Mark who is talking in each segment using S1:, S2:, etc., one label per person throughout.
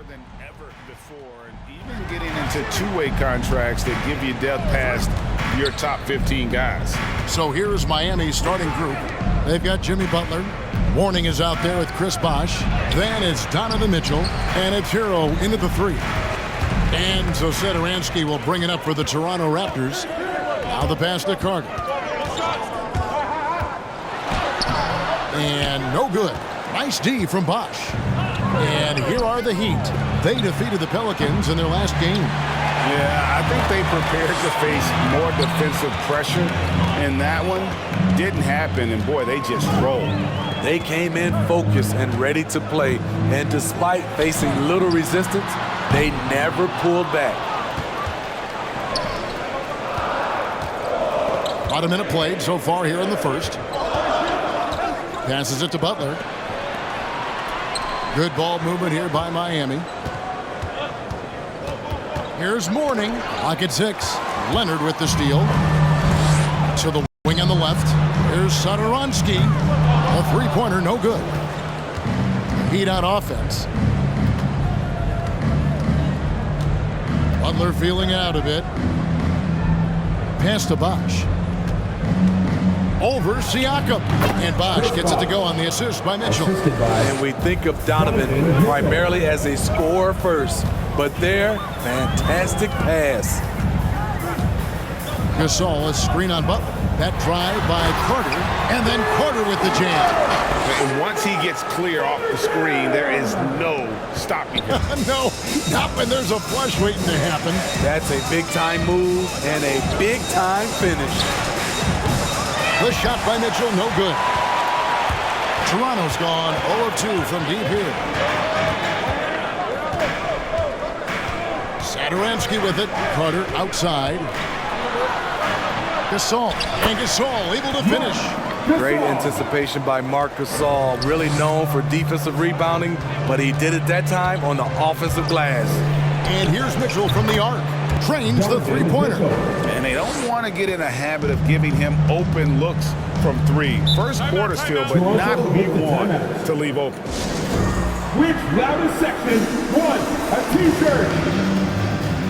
S1: than ever before, and even getting into two-way contracts that give you depth past your top 15 guys.
S2: So here's Miami's starting group. They've got Jimmy Butler. Warning is out there with Chris Bosh. Then it's Donovan Mitchell, and it's Hero into the three. And so Satoransky will bring it up for the Toronto Raptors. Now the pass to Carter. And no good. Nice D from Bosh. And here are the Heat. They defeated the Pelicans in their last game.
S1: Yeah, I think they prepared to face more defensive pressure, and that one didn't happen, and boy, they just rolled.
S3: They came in focused and ready to play, and despite facing little resistance, they never pulled back.
S2: About a minute played so far here in the first. Passes it to Butler. Good ball movement here by Miami. Here's Mourning. Lock at 6. Leonard with the steal. To the wing on the left. Here's Satoransky. A three-pointer, no good. Heat out offense. Butler feeling out a bit. Pass to Bosh. Over Siakam. And Bosh gets it to go on the assist by Mitchell.
S3: And we think of Donovan primarily as a scorer first, but there, fantastic pass.
S2: Gasol, a screen on Butler. That drive by Carter, and then Carter with the jam.
S1: And once he gets clear off the screen, there is no stopping him.
S2: No, not when there's a flush waiting to happen.
S3: That's a big-time move and a big-time finish.
S2: The shot by Mitchell, no good. Toronto's gone 0 of 2 from deep here. Satoransky with it. Carter outside. Gasol. And Gasol able to finish.
S3: Great anticipation by Marc Gasol, really known for defensive rebounding, but he did it that time on the offensive glass.
S2: And here's Mitchell from the arc. Trains the three-pointer.
S1: And they don't want to get in a habit of giving him open looks from three. First quarter still, but not who you want to leave open.
S4: Which loudest section won a t-shirt?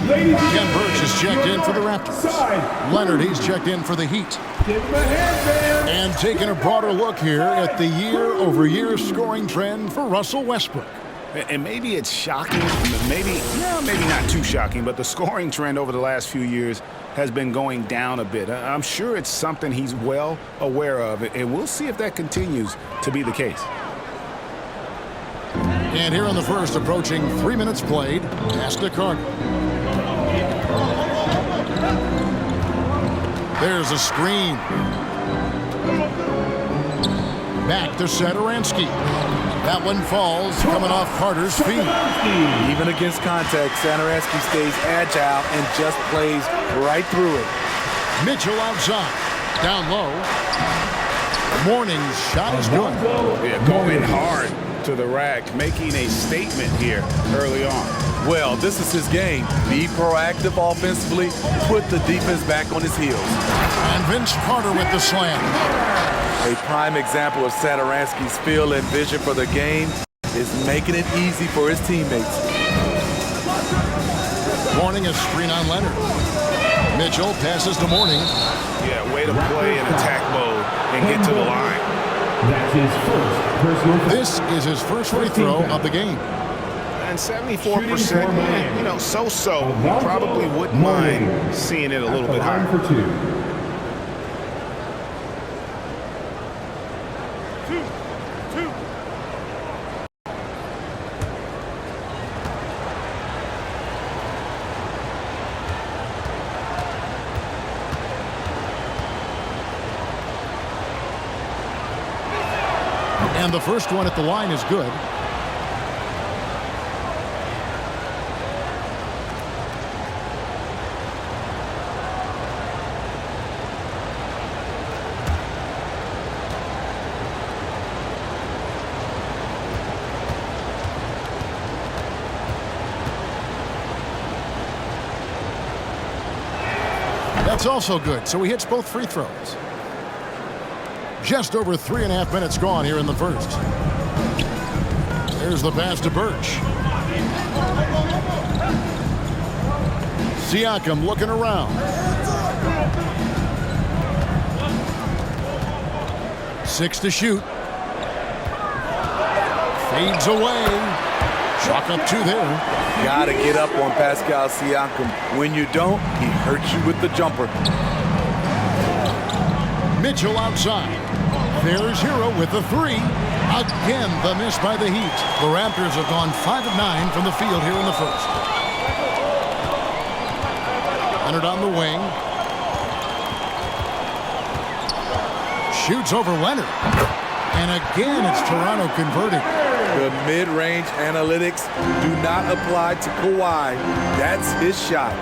S4: Ladies
S2: Ken Birch is checked in for the Raptors. Leonard, he's checked in for the Heat. And taking a broader look here at the year-over-year scoring trend for Russell Westbrook.
S1: And maybe it's shocking, maybe not too shocking, but the scoring trend over the last few years has been going down a bit. I'm sure it's something he's well aware of, and we'll see if that continues to be the case.
S2: And here in the first, approaching 3 minutes played, pass to Carter. There's a screen. Back to Satoransky. That one falls, coming off Carter's feet.
S3: Even against contact, Satoransky stays agile and just plays right through it.
S2: Mitchell outside. Down low. Mourning's shot is good.
S1: Yeah, going hard to the rack, making a statement here early on.
S3: Well, this is his game. Be proactive offensively, put the defense back on his heels.
S2: And Vince Carter with the slam.
S3: A prime example of Satoransky's feel and vision for the game is making it easy for his teammates.
S2: Mourning a screen on Leonard. Mitchell passes to Mourning.
S1: Yeah, way to play in attack mode and get to the line.
S4: That's his first personal foul.
S2: This is his first free throw of the game.
S1: And 74%, you know, so-so. Probably wouldn't mind seeing it a little bit higher.
S4: For two.
S2: And the first one at the line is good. That's also good, so he hits both free throws. Just over 3.5 minutes gone here in the first. There's the pass to Birch. Siakam looking around. 6 to shoot. Fades away. Chalk up 2 there.
S3: Gotta get up on Pascal Siakam. When you don't, he hurts you with the jumper.
S2: Mitchell outside. There's Hero with the 3. Again, the miss by the Heat. The Raptors have gone 5 of 9 from the field here in the first. Leonard on the wing. Shoots over Leonard. And again, it's Toronto converting.
S3: The mid-range analytics do not apply to Kawhi. That's his shot.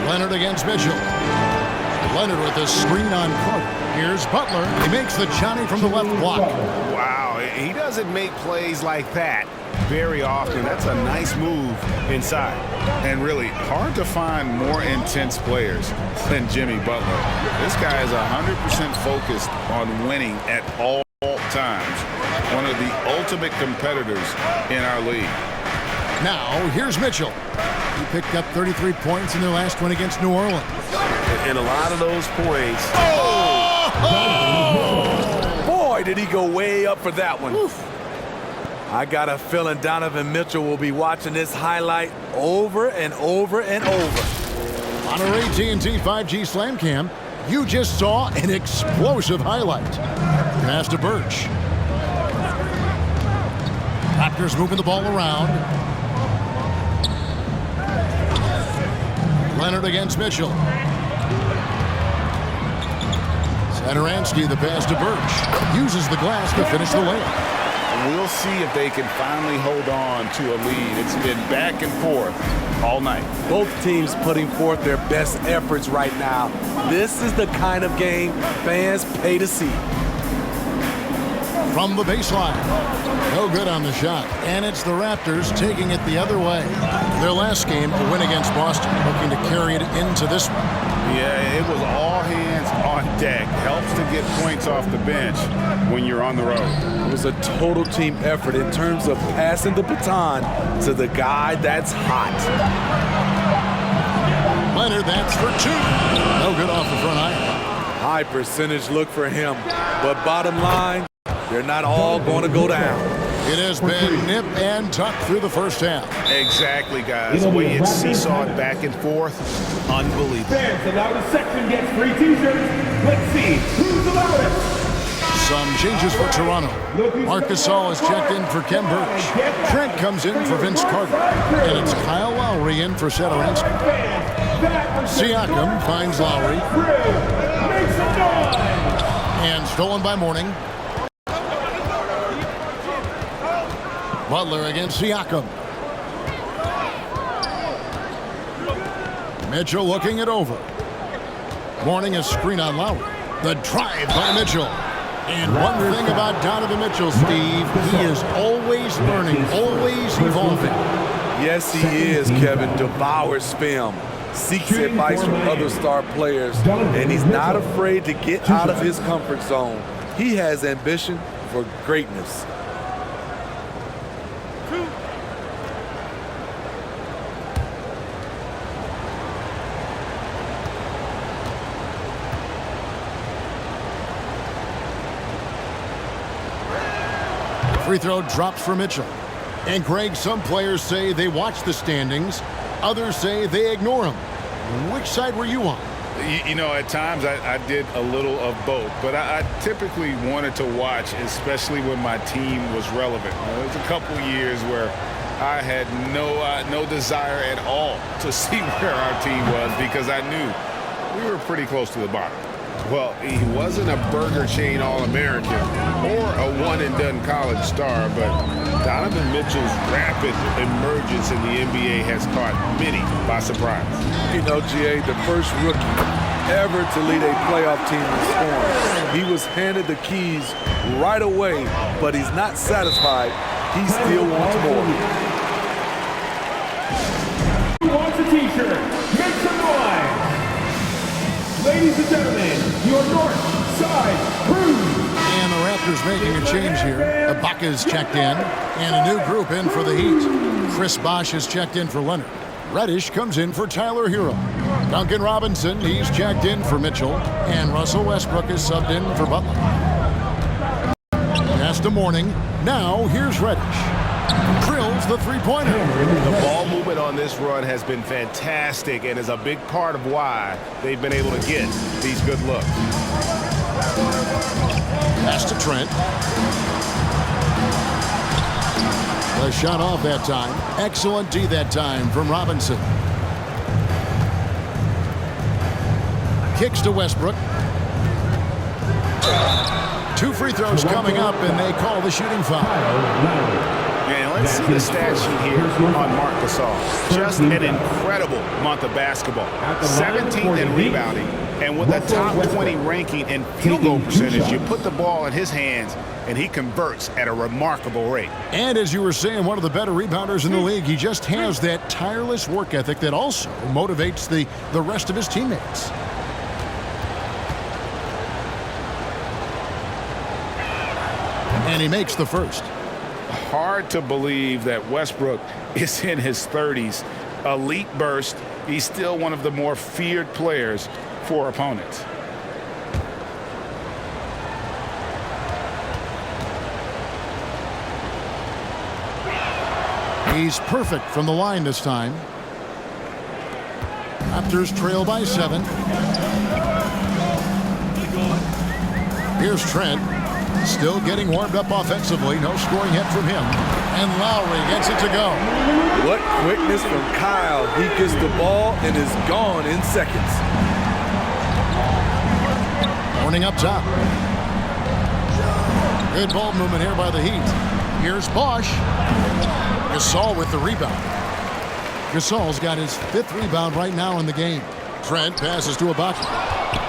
S2: Leonard against Mitchell. Leonard with a screen on Carter. Here's Butler. He makes the Johnny from the left block.
S1: Wow, he doesn't make plays like that very often. That's a nice move inside. And really, hard to find more intense players than Jimmy Butler. This guy is 100% focused on winning at all times. One of the ultimate competitors in our league.
S2: Now, here's Mitchell. He picked up 33 points in their last one against New Orleans.
S1: And a lot of those points.
S3: Boy, did he go way up for that one. Oof. I got a feeling Donovan Mitchell will be watching this highlight over and over and over.
S2: On our AT&T 5G Slam Cam, you just saw an explosive highlight. Pass to Birch. Raptors moving the ball around. Leonard against Mitchell. Satoransky, the pass to Birch. Uses the glass to finish the layup.
S1: We'll see if they can finally hold on to a lead. It's been back and forth all night.
S3: Both teams putting forth their best efforts right now. This is the kind of game fans pay to see.
S2: From the baseline. No good on the shot. And it's the Raptors taking it the other way. Their last game, a win against Boston, looking to carry it into this one.
S1: Yeah, it was all hands on deck. Helps to get points off the bench when you're on the road.
S3: It was a total team effort in terms of passing the baton to the guy that's hot.
S2: Leonard, that's for 2. No good off the front iron.
S3: High percentage look for him. But bottom line, they're not all going to go down.
S2: It has been nip and tuck through the first half.
S1: Exactly, guys. The way it's seesawed back and forth, unbelievable.
S4: Fans, the loudest section gets free t-shirts. Let's see who's the loudest.
S2: Some changes for Toronto. Marc Gasol is checked in for Kem Birch. Trent comes in for Vince Carter. And it's Kyle Lowry in for Satoransky. Siakam finds Lowry.
S4: Make some noise.
S2: And stolen by Mourning. Butler against Siakam. Mitchell looking it over. Mourning a screen on Lowry. The drive by Mitchell. And one thing about Donovan Mitchell, Steve, he is always learning, always evolving.
S3: Yes, he is, Kevin. Devours film. Seeks advice from other star players. And he's not afraid to get out of his comfort zone. He has ambition for greatness.
S2: Free throw drops for Mitchell. And Greg, some players say they watch the standings. Others say they ignore them. Which side were you on?
S1: You know, at times I did a little of both, but I typically wanted to watch, especially when my team was relevant. There was a couple years where I had no desire at all to see where our team was because I knew we were pretty close to the bottom. Well, he wasn't a Burger Chain All-American or a one-and-done college star, but Donovan Mitchell's rapid emergence in the NBA has caught many by surprise.
S3: You know, GA, the first rookie ever to lead a playoff team in scoring. He was handed the keys right away, but he's not satisfied. He still wants more.
S4: Who wants a t-shirt? Make some noise. Ladies and gentlemen, your North Side Crew.
S2: And the Raptors making a change here. Ibaka's checked in, and a new group in for the Heat. Chris Bosh is checked in for Leonard. Reddish comes in for Tyler Hero. Duncan Robinson, he's checked in for Mitchell. And Russell Westbrook is subbed in for Butler. Pass to Mourning. Now here's Reddish. Drills the three-pointer.
S1: The ball movement on this run has been fantastic and is a big part of why they've been able to get these good looks.
S2: Pass to Trent. The shot off that time. Excellent D that time from Robinson. Kicks to Westbrook. 2 free throws coming up, and they call the shooting foul.
S1: And let's see the stat sheet here on Marc Gasol. Just an incredible month of basketball. 17th in rebounding, and with a top 20 ranking in field goal percentage, you put the ball in his hands, and he converts at a remarkable rate.
S2: And as you were saying, one of the better rebounders in the league. He just has that tireless work ethic that also motivates the rest of his teammates. And he makes the first.
S1: Hard to believe that Westbrook is in his 30s. Elite burst. He's still one of the more feared players for opponents.
S2: He's perfect from the line this time. Raptors trail by 7. Here's Trent. Still getting warmed up offensively. No scoring hit from him. And Lowry gets it to go.
S3: What quickness from Kyle. He gets the ball and is gone in seconds.
S2: Mourning up top. Good ball movement here by the Heat. Here's Bosh. Gasol with the rebound. Gasol's got his 5th rebound right now in the game. Trent passes to Ibaka.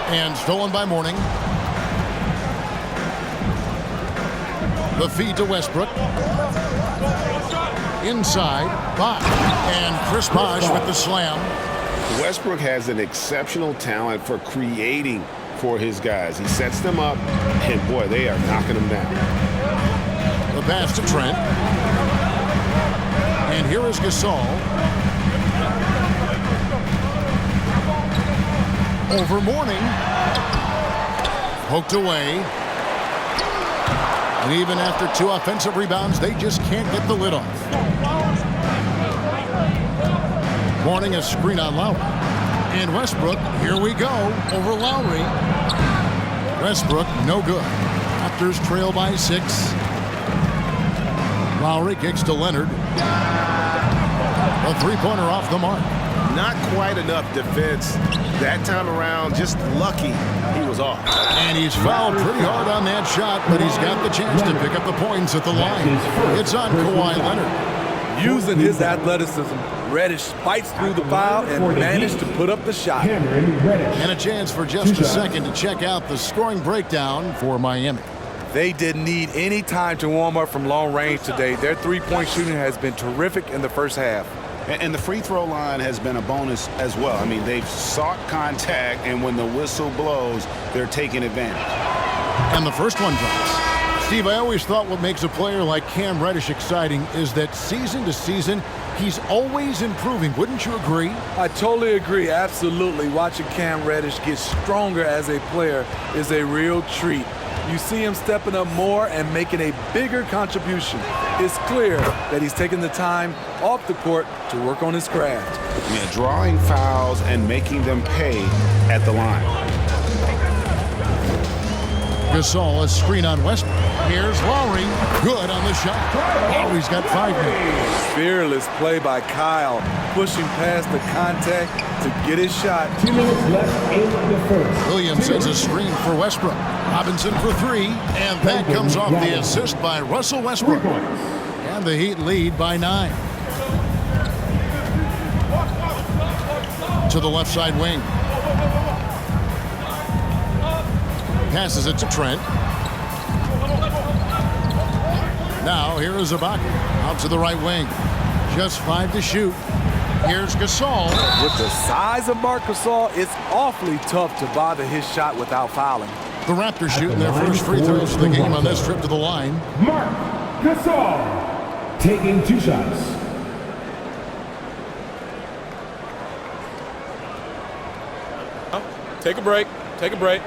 S2: And stolen by Mourning. The feed to Westbrook. Inside, Bosh. And Chris Bosh with the slam.
S1: Westbrook has an exceptional talent for creating for his guys. He sets them up, and boy, they are knocking them down.
S2: The pass to Trent. And here is Gasol. Over Mourning. Poked away. And even after 2 offensive rebounds, they just can't get the lid off. Mourning a screen on Lowry. And Westbrook, here we go, over Lowry. Westbrook, no good. Raptors trail by 6. Lowry kicks to Leonard. A 3-pointer off the mark.
S1: Not quite enough defense that time around. Just lucky he was off.
S2: And he's fouled pretty hard on that shot, but he's got the chance to pick up the points at the line. It's on Kawhi Leonard.
S3: Using his athleticism, Reddish fights through the foul and managed to put up the shot.
S2: And a chance for just a second to check out the scoring breakdown for Miami.
S3: They didn't need any time to warm up from long range today. Their three-point shooting has been terrific in the first half.
S1: And the free throw line has been a bonus as well. I mean, they've sought contact, and when the whistle blows, they're taking advantage.
S2: And the first one drops. Steve, I always thought what makes a player like Cam Reddish exciting is that season to season, he's always improving. Wouldn't you agree?
S3: I totally agree. Absolutely. Watching Cam Reddish get stronger as a player is a real treat. You see him stepping up more and making a bigger contribution. It's clear that he's taking the time off the court to work on his craft.
S1: Yeah, drawing fouls and making them pay at the line.
S2: Gasol, a screen on Westbrook. Here's Lowry. Good on the shot. Lowry's got 5 now.
S3: Fearless play by Kyle, pushing past the contact to get his shot.
S4: 2 minutes left in the first.
S2: Williams sends a screen for Westbrook. Robinson for 3, and that comes off the assist by Russell Westbrook. And the Heat lead by 9. To the left side wing. Passes it to Trent. Now here is Ibaka. Out to the right wing. Just 5 to shoot. Here's Gasol.
S3: With the size of Marc Gasol, it's awfully tough to bother his shot without fouling.
S2: The Raptors shooting their first free throws of the game on this trip to the line.
S4: Marc Gasol taking 2 shots.
S5: Take a break. Take a break.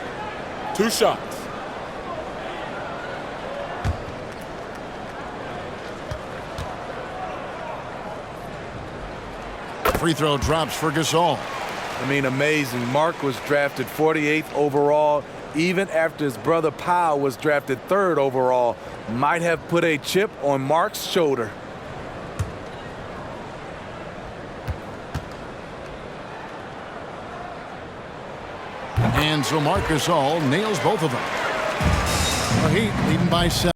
S5: 2 shots.
S2: Free throw drops for Gasol.
S3: I mean, amazing. Marc was drafted 48th overall. Even after his brother Powell was drafted 3rd overall, might have put a chip on Marc's shoulder.
S2: And so Marc Gasol nails both of them. The Heat leading by 7.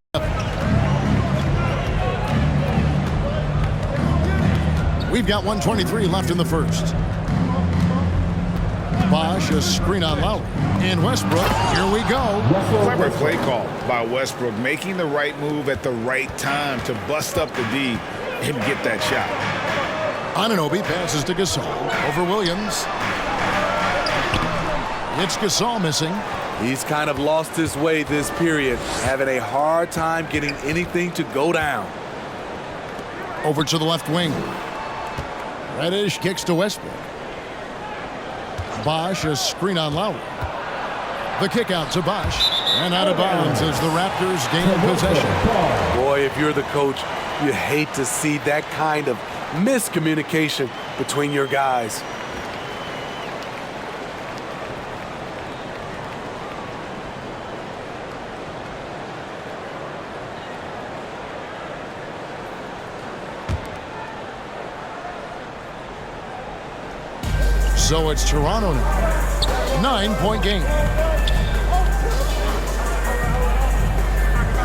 S2: We've got 1:23 left in the first. Bosh, a screen on Lowry. And Westbrook, here we go.
S1: Clever play call by Westbrook, making the right move at the right time to bust up the D and get that shot.
S2: Anunoby passes to Gasol over Williams. It's Gasol missing.
S3: He's kind of lost his way this period, having a hard time getting anything to go down.
S2: Over to the left wing. Reddish kicks to Westbrook. Bosh, a screen on Lowry. The kick out to Bosh. And out of bounds as the Raptors gain possession.
S3: Boy, if you're the coach, you hate to see that kind of miscommunication between your guys.
S2: So it's Toronto now. 9-point game.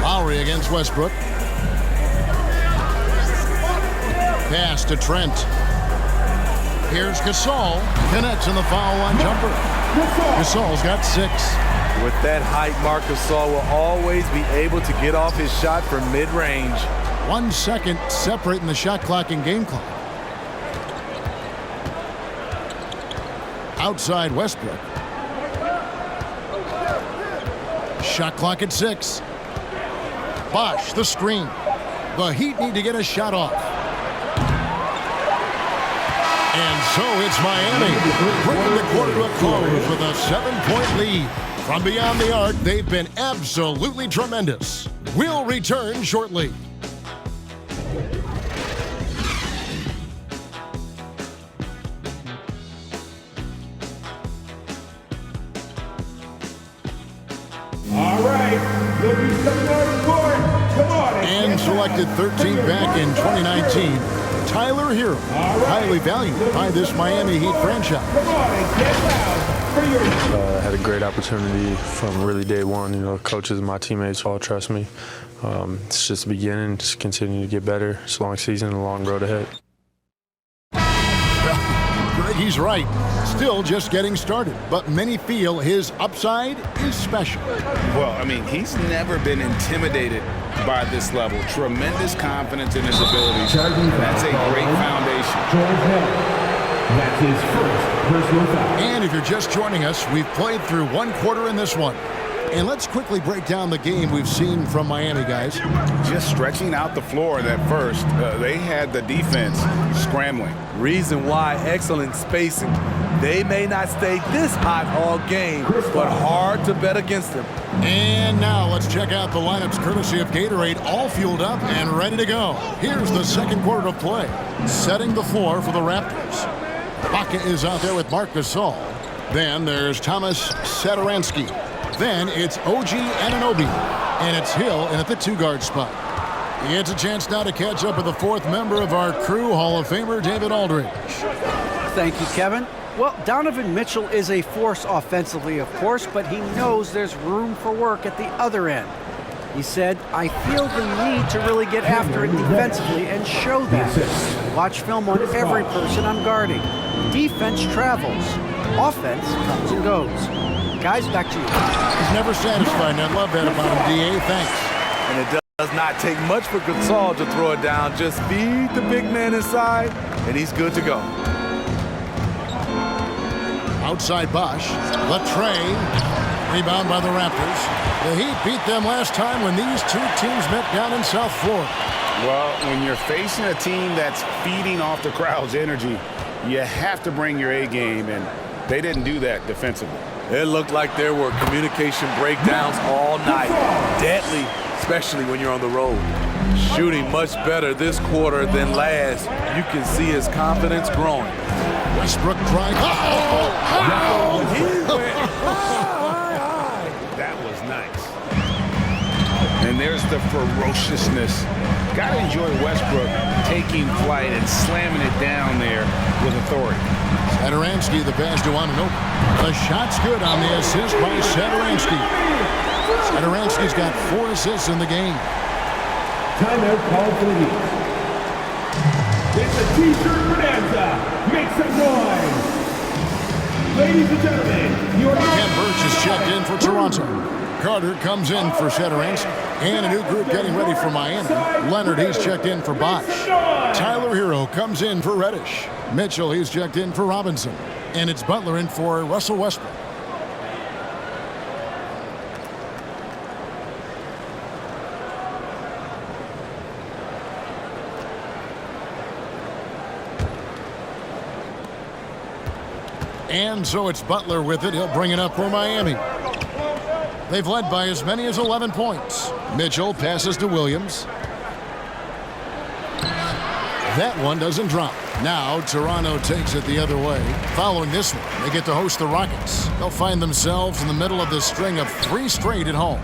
S2: Lowry against Westbrook. Pass to Trent. Here's Gasol. Connects in the foul line jumper. Gasol's got 6.
S3: With that height, Marc Gasol will always be able to get off his shot from mid-range.
S2: 1 second separating the shot clock and game clock. Outside Westbrook. Shot clock at 6. Bosh, the screen. The Heat need to get a shot off. And so it's Miami bringing the quarter to a close with a 7-point lead. From beyond the arc, they've been absolutely tremendous. We'll return shortly.
S4: All right, you'll be stepping on the court. Come on.
S2: And selected 13th back in 2019, Tyler Hero, highly valued by this Miami Heat franchise.
S4: Come on and get loud for your...
S6: Had a great opportunity from really day one. You know, coaches and my teammates all trust me. It's just the beginning, just continue to get better. It's a long season and a long road ahead.
S2: He's right. Still just getting started, but many feel his upside is special.
S1: Well, I mean, he's never been intimidated by this level. Tremendous confidence in his abilities. That's a great foundation.
S4: That's his first personal foul.
S2: And if you're just joining us, we've played through 1 quarter in this one. And let's quickly break down the game we've seen from Miami, guys.
S1: Just stretching out the floor at first. They had the defense scrambling.
S3: Reason why, excellent spacing. They may not stay this hot all game, but hard to bet against them.
S2: And now let's check out the lineups courtesy of Gatorade, all fueled up and ready to go. Here's the second quarter of play. Setting the floor for the Raptors. Baca is out there with Marc Gasol. Then there's Thomas Satoransky. Then it's OG Anunoby. And it's Hill in at the 2-guard spot. It's a chance now to catch up with the 4th member of our crew, Hall of Famer David Aldridge.
S7: Thank you, Kevin. Well, Donovan Mitchell is a force offensively, of course, but he knows there's room for work at the other end. He said, I feel the need to really get after it defensively and show that. Watch film on every person I'm guarding. Defense travels. Offense comes and goes. Guys, back to you.
S2: He's never satisfied, and I love that about him, D.A. Thanks.
S3: And it does not take much for Gasol to throw it down. Just feed the big man inside, and he's good to go.
S2: Outside Bosh. Latrey. Rebound by the Raptors. The Heat beat them last time when these two teams met down in South Florida.
S1: Well, when you're facing a team that's feeding off the crowd's energy, you have to bring your A game, and they didn't do that defensively.
S3: It looked like there were communication breakdowns all night. Deadly, especially when you're on the road. Shooting much better this quarter than last. You can see his confidence growing.
S2: Westbrook trying.
S1: That was nice. And there's the ferociousness. Got to enjoy Westbrook taking flight and slamming it down there with authority.
S2: Satoransky, the pass to Anunoby. The shot's good on the assist by Satoransky. Satoransky's got 4 assists in the game.
S4: Timeout called for the Heat. It's a T-shirt bonanza. Make some noise. Ladies and gentlemen, your
S2: Ken Birch is checked in for Toronto. Carter comes in for Satoransky. And a new group getting ready for Miami. Leonard, he's checked in for Bosch. Tyler Hero comes in for Reddish. Mitchell, he's checked in for Robinson. And it's Butler in for Russell Westbrook. And so it's Butler with it. He'll bring it up for Miami. They've led by as many as 11 points. Mitchell passes to Williams. That one doesn't drop. Now Toronto takes it the other way. Following this one, they get to host the Rockets. They'll find themselves in the middle of this string of 3 straight at home.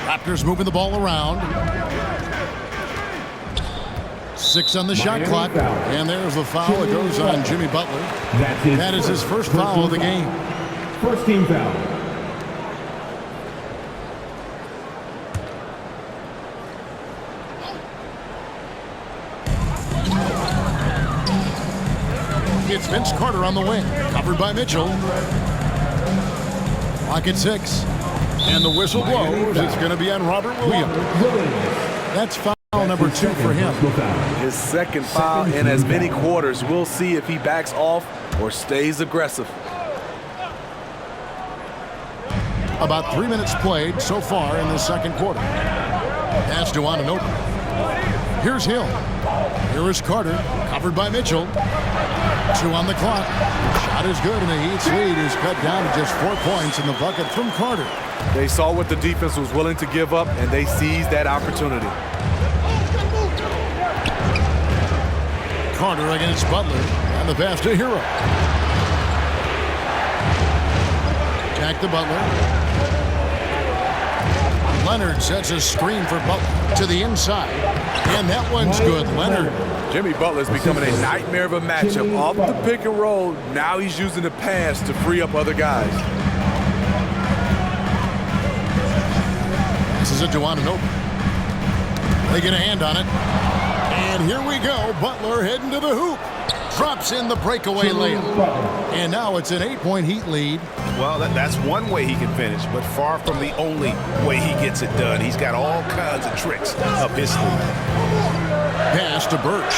S2: Raptors moving the ball around. 6 on the shot clock. And there's the foul. It goes on Jimmy Butler. That is his first foul of the game.
S4: First team foul.
S2: It's Vince Carter on the wing, covered by Mitchell. Clock at 6. And the whistle blows. It's going to be on Robert Williams. That's foul number 2 for him.
S3: His second foul in as many quarters. We'll see if he backs off or stays aggressive.
S2: About 3 minutes played so far in the second quarter. Pass to Anunoby. Here's Hill. Here is Carter, covered by Mitchell. 2 on the clock. Shot is good, and the Heat's lead is cut down to just 4 points in the bucket from Carter.
S3: They saw what the defense was willing to give up, and they seized that opportunity.
S2: Carter against Butler, and the pass to Hero. Back to Butler. Leonard sets a screen for Butler to the inside, and that one's good. Leonard.
S3: Jimmy Butler's becoming a nightmare of a matchup. Off the pick and roll, now he's using the pass to free up other guys.
S2: This is a Anunoby. They get a hand on it. And here we go. Butler heading to the hoop. Drops in the breakaway layup. And now it's an 8-point Heat lead.
S1: Well, that's one way he can finish, but far from the only way he gets it done. He's got all kinds of tricks up his sleeve.
S2: Pass to Birch.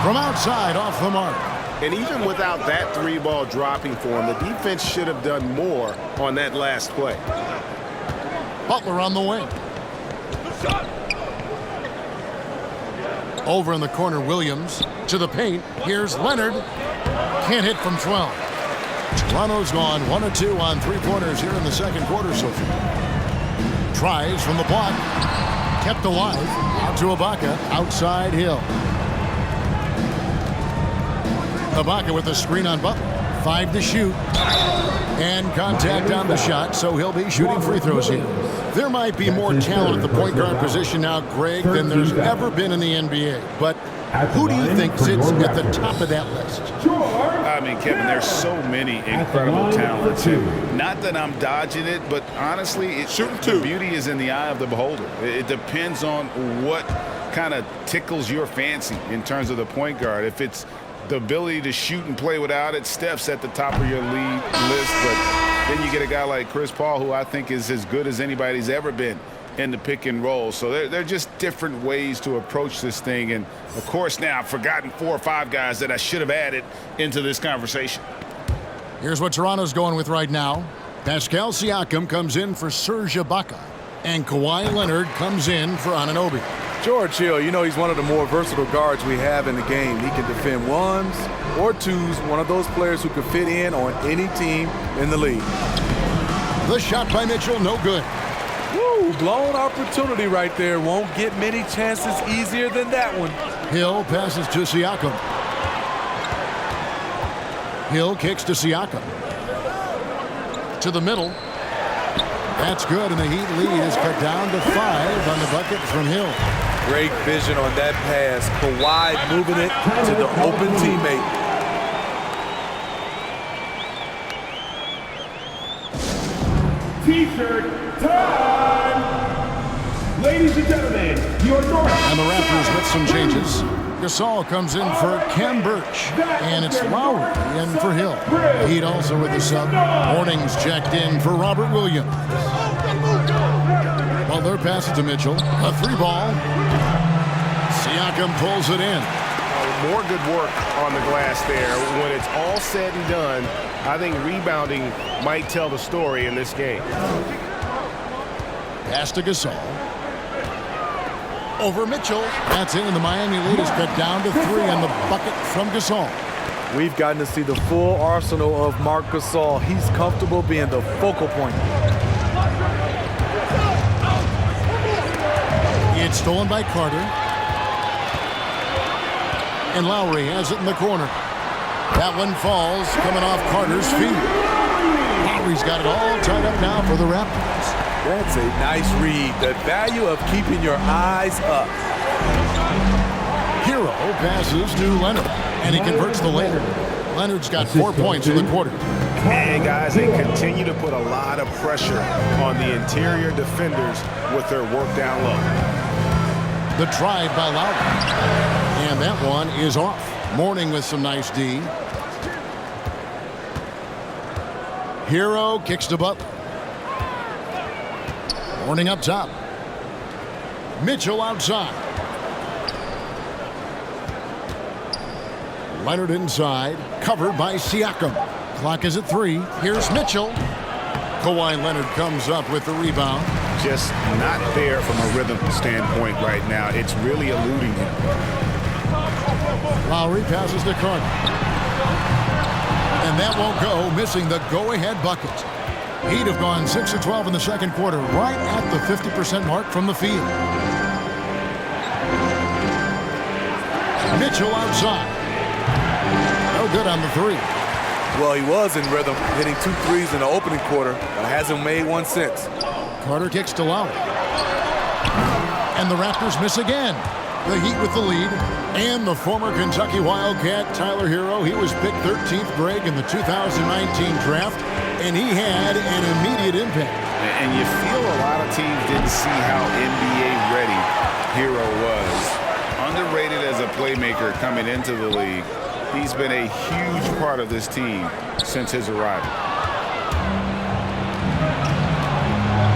S2: From outside, off the mark.
S1: And even without that 3-ball dropping for him, the defense should have done more on that last play.
S2: Butler on the wing. Over in the corner, Williams to the paint. Here's Leonard. Can't hit from 12. Toronto's gone 1 of 2 on 3-pointers here in the second quarter so far. Tries from the block. Kept alive. Out to Ibaka. Outside Hill. Ibaka with the screen on Butler. 5 to shoot. And contact on the shot, so he'll be shooting free throws here. There might be more talent at the point guard position now, Greg, than there's ever been in the NBA. But who do you think sits at the top of that list?
S1: I mean, Kevin, there's so many incredible talents. Not that I'm dodging it, but honestly, the beauty is in the eye of the beholder. It depends on what kind of tickles your fancy in terms of the point guard. If it's the ability to shoot and play without it, Steph's at the top of your league list. But then you get a guy like Chris Paul, who I think is as good as anybody's ever been in the pick and roll. So they're just different ways to approach this thing. And, of course, now I've forgotten 4 or 5 guys that I should have added into this conversation.
S2: Here's what Toronto's going with right now. Pascal Siakam comes in for Serge Ibaka. And Kawhi Leonard comes in for Anunoby.
S3: George Hill, you know he's one of the more versatile guards we have in the game. He can defend ones or twos, one of those players who can fit in on any team in the league.
S2: The shot by Mitchell, no good.
S3: Woo, blown opportunity right there. Won't get many chances easier than that one.
S2: Hill passes to Siakam. Hill kicks to Siakam. To the middle. That's good, and the Heat lead is cut down to 5 on the bucket from Hill.
S3: Great vision on that pass. Kawhi moving it to the open teammate.
S4: T-shirt time! Ladies and gentlemen, your North.
S2: And the Raptors with some changes. Gasol comes in for Cam Birch, and it's Lowry in for Hill. Heat also with the sub. Morning's checked in for Robert Williams. Butler passes to Mitchell. A 3-ball. Siakam pulls it in.
S1: More good work on the glass there. When it's all said and done, I think rebounding might tell the story in this game.
S2: Pass to Gasol. Over Mitchell. That's in, and the Miami lead is cut down to 3 on the bucket from Gasol.
S3: We've gotten to see the full arsenal of Marc Gasol. He's comfortable being the focal point.
S2: It's stolen by Carter. And Lowry has it in the corner. That one falls, coming off Carter's feet. Lowry's got it all tied up now for the Raptors.
S3: That's a nice read. The value of keeping your eyes up.
S2: Hero passes to Leonard, and he converts the layup. Leonard's got 4 points in the quarter.
S1: And guys, they continue to put a lot of pressure on the interior defenders with their work down low.
S2: The drive by Lowry. And that one is off. Morning with some nice D. Hero kicks to Butler. Morning up top. Mitchell outside. Leonard inside. Covered by Siakam. Clock is at 3. Here's Mitchell. Kawhi Leonard comes up with the rebound.
S1: Just not there from a rhythm standpoint right now. It's really eluding him.
S2: Lowry passes to Carter. And that won't go, missing the go-ahead bucket. Heat have gone 6 of 12 in the second quarter, right at the 50% mark from the field. Mitchell outside. No good on the 3.
S3: Well, he was in rhythm, hitting 2 threes in the opening quarter, but hasn't made one since.
S2: Carter kicks to Lowry. And the Raptors miss again. The Heat with the lead. And the former Kentucky Wildcat, Tyler Hero, he was picked 13th grade in the 2019 draft, and he had an immediate impact.
S1: And you feel a lot of teams didn't see how NBA ready Hero was. Underrated as a playmaker coming into the league. He's been a huge part of this team since his arrival.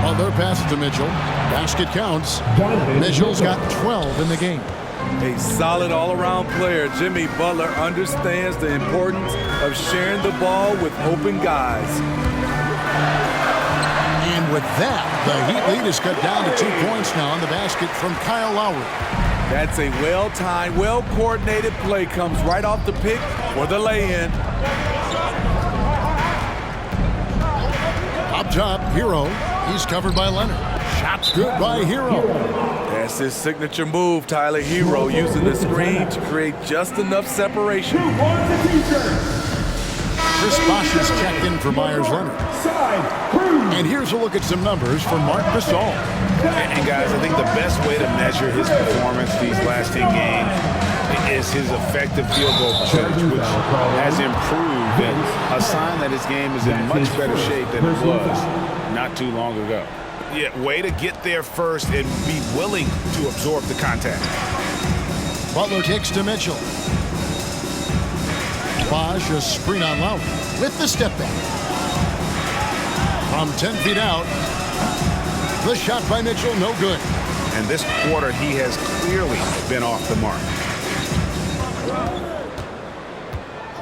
S2: Butler passes to Mitchell. Basket counts. Mitchell's got 12 in the game.
S3: A solid all-around player. Jimmy Butler understands the importance of sharing the ball with open guys.
S2: And with that, the Heat lead is cut down to 2 points now on the basket from Kyle Lowry.
S3: That's a well-timed, well-coordinated play. Comes right off the pick for the lay-in.
S2: Up top, Hero. He's covered by Leonard. Shot's good by Hero.
S3: That's his signature move, Tyler Hero, using the screen to create just enough separation.
S2: Chris Bosh is checked in for Myers Leonard. And here's a look at some numbers for Marc Gasol.
S1: And guys, I think the best way to measure his performance these last 10 games is his effective field goal percentage, which has improved, and a sign that his game is in much better shape than it was not too long ago. Yeah, way to get there first and be willing to absorb the contact.
S2: Butler kicks to Mitchell. Bosh a screen on Lowry with the step back. From 10 feet out, the shot by Mitchell, no good.
S1: And this quarter, he has clearly been off the mark.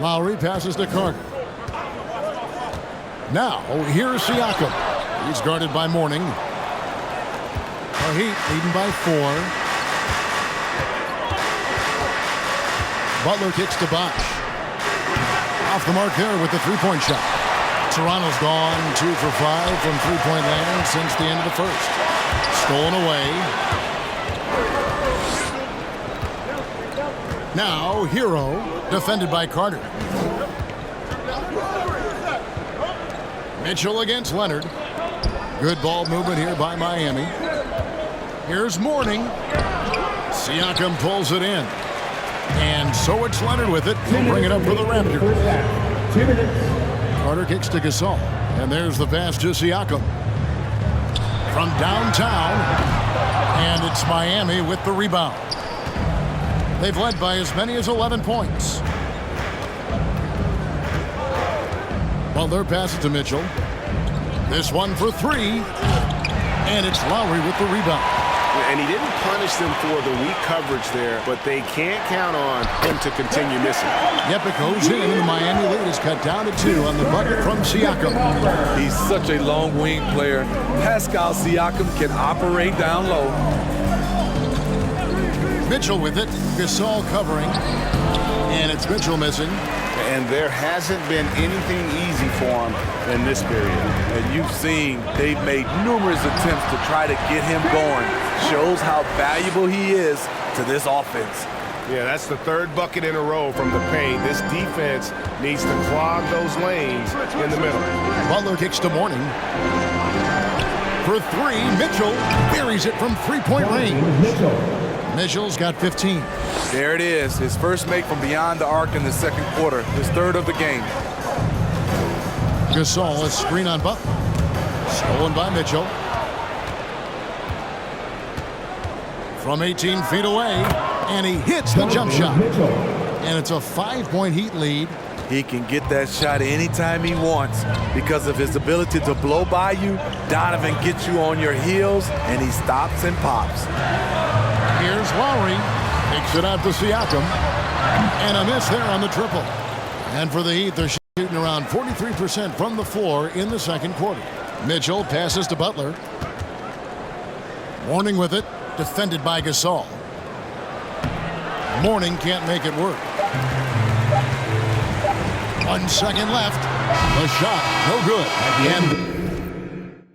S2: Lowry passes to Carter. Now, here's Siakam. He's guarded by Mourning. The Heat leading by 4. Butler kicks to Bosh. Off the mark there with the three-point shot. Toronto's gone 2 for 5 from three-point land since the end of the first. Stolen away. Now, Hero, defended by Carter. Mitchell against Leonard. Good ball movement here by Miami. Here's Mourning. Siakam pulls it in. And so it's Leonard with it. He'll bring it up for the Raptors.
S4: 2 minutes.
S2: Carter kicks to Gasol. And there's the pass to Siakam. From downtown. And it's Miami with the rebound. They've led by as many as 11 points. Butler passes to Mitchell. This one for 3. And it's Lowry with the rebound.
S1: And he didn't punish them for the weak coverage there, but they can't count on him to continue missing.
S2: Yep, it goes in, and the Miami lead is cut down to 2 on the bucket from Siakam.
S3: He's such a long wing player. Pascal Siakam can operate down low.
S2: Mitchell with it. Gasol covering. And it's Mitchell missing.
S1: And there hasn't been anything easy for him in this period.
S3: And you've seen they've made numerous attempts to try to get him going. Shows how valuable he is to this offense.
S1: Yeah, that's the 3rd bucket in a row from the paint. This defense needs to clog those lanes in the middle.
S2: Butler kicks to Mourning. For 3, Mitchell buries it from three-point range. Mitchell's got 15.
S3: There it is, his first make from beyond the arc in the second quarter, his 3rd of the game.
S2: Gasol, a screen on Butler. Stolen by Mitchell. From 18 feet away, and he hits the jump shot. And it's a 5-point Heat lead.
S3: He can get that shot anytime he wants because of his ability to blow by you. Donovan gets you on your heels, and he stops and pops.
S2: Here's Lowry. Takes it out to Siakam. And a miss there on the triple. And for the Heat, they're shooting around 43% from the floor in the second quarter. Mitchell passes to Butler. Mourning with it. Defended by Gasol. Mourning can't make it work. 1 second left. The shot, no good. And